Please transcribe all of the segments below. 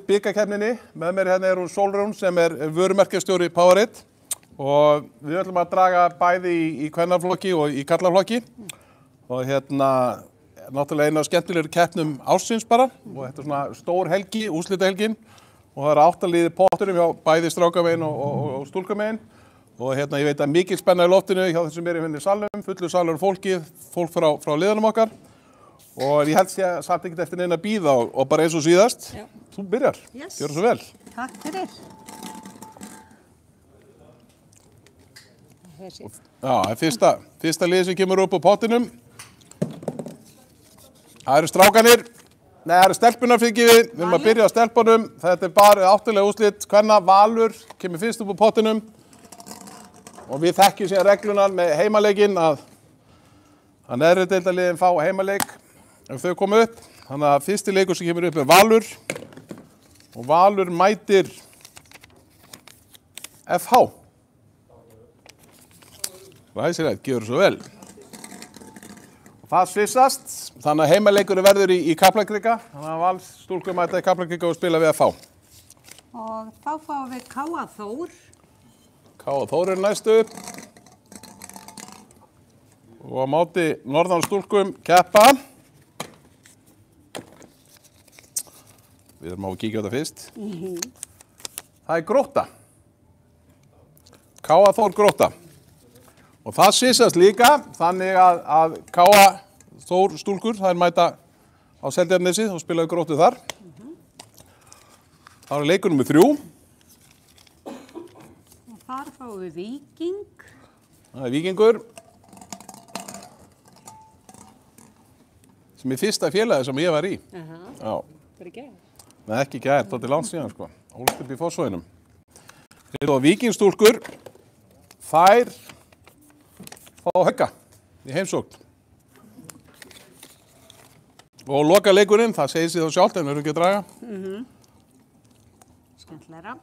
bikarkeppninni. Með mér hérna hún Sólrún sem vörumerkjastjóri Powerade og við ætlum að draga bæði í kvennaflokki og í karlaflokki og náttúrulega eina af skemmtilegri keppnum ársins bara og þetta svona stór helgi, úrslitahelgin og það 8 liði potturum hjá bæði strákamegin og stúlkamegin og ég veit að mikil spenna í loftinu hjá þessum hérna í salnum, fullu salur fólk frá liðanum okkar. Og ég held ég samt ekkert eftir neina að bíða og bara eins og síðast. Já. Þú byrjar. Yes. Gjörðu svo vel. Takk fyrir. Já, fyrsta liðið sem kemur upp á pottinum. Það eru strákanir. Nei, það eru stelpunar fyrir við. Við erum að byrja á stelpunum. Þetta bara 8-lega úrslit. Kvenna Valur kemur fyrst upp á pottinum. Og við þekkjum síðan reglunar með heimaleikinn að neðri deildarliðin fá heimaleik. Ef þau koma upp, þannig að fyrsti leikur sem kemur upp Valur og Valur mætir FH. Ræsilegt, gjör svo vel. Og það svissast, þannig að heimaleikurinn verður í Kaplakrika, þannig að Valsstúlkur mæta í Kaplakrika og spila við FH. Og þá fáum við K.A. Þór. K.A. Þór næstu upp. Og á móti Norðanstúlkum keppa. Við erum á að kíkja á þetta fyrst. Það Grótta. K.A. Þór Grótta. Og það svissast líka, þannig að K.A. Þór stúlkur, það mæta á Seltjarnarnesi og spilaðu Gróttu þar. Það leikur númer 3. Og þar fáum við Víking. Það Víkingur. Sem fyrsta félagi sem ég var í. Já. Fyrir gær. Nei, ekki gær, þetta langt síðan sko. Ólst upp í Fossvoginum. Og Víkingstúlkur, þær fá Hauka í heimsókn. Og loka leikurinn, það segir sig þá sjálft en við erum ekki að draga. Skemmtilegra.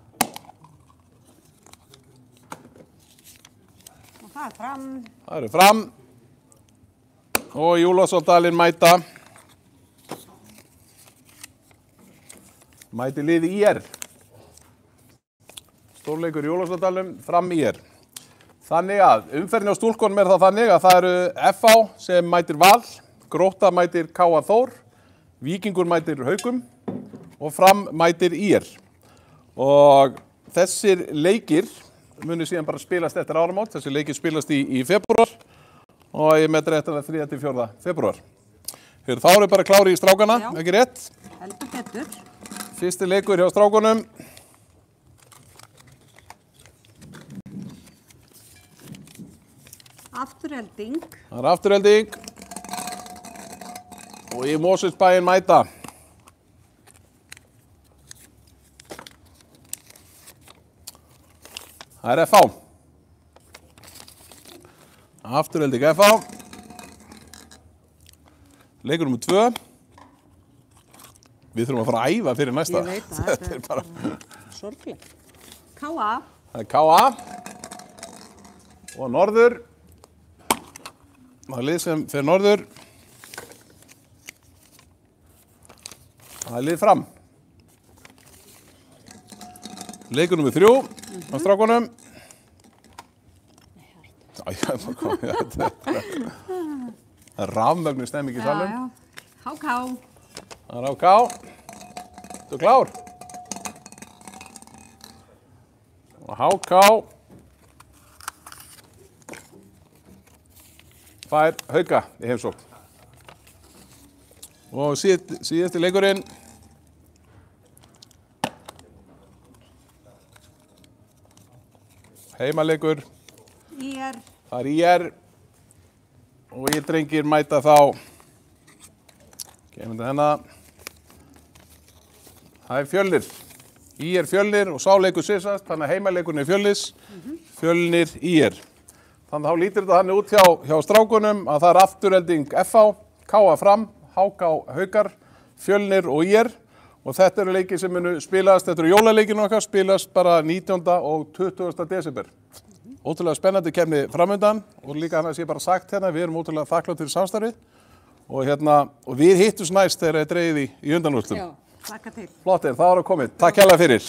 Og það Fram. Það eru Fram. Og Júlásvaldalinn mæti liði IR. Stórleikur Júlásvaldalinn, Fram IR. Þannig að umferðin á stúlkunum það þannig að það eru FH sem mætir Val, Grótta mætir K.A. Þór, Víkingur mætir Haukum og Fram mætir IR. Og þessir leikir munu síðan bara spilast eftir áramót, þessir leikir spilast í febrúar og ég metur eftir 3. til 4. febrúar. Þá eru bara klári í strákana, ekki rétt? Heldur betur. Fyrsti leikur hjá strákunum. Afturhelding. Það afturhelding. Og í Mosfellsbæinn mæta. Það FH. Afturhelding FH. Leikur númer 2. Við þurfum að fara að æfa fyrir næsta. Ég veit það. Þetta bara sorglega. K.A. Það K.A. Og Norður. Það lið sem fer Norður. Það lið Fram. Leikur númer 3 á strákunum. Það rafmögnu stemming í salnum. Já. HK. Það HK. Þú klár? Og HK fær Hauka í heimsókn. Og síðasti leikurinn. Heimaleikur. IR. Það IR. Og IR-drengir mæta þá. Gefum þetta hennar. Það Fjölnir. IR Fjölnir og sá leikur svissast, þannig að heimaleikurinn Fjölnis. Fjölnir IR. Þannig að þá lítur þetta þannig út hjá strákunum að það afturhelding FH, K.A. Fram, HK Haukar, Fjölnir og IR. Og þetta eru leikir sem munu spilast, þetta eru jólaleikinu okkar, spilast bara 19. og 20. desember. Ótrúlega spennandi keppni framöndan og líka hann að sé bara sagt hérna, við erum ótrúlega þakklátt fyrir samstarfið og við hittumst næst þegar það dreigði í undanúrslitum. Þakka til. Flottir, það var að komið. Takk hérlega fyrir.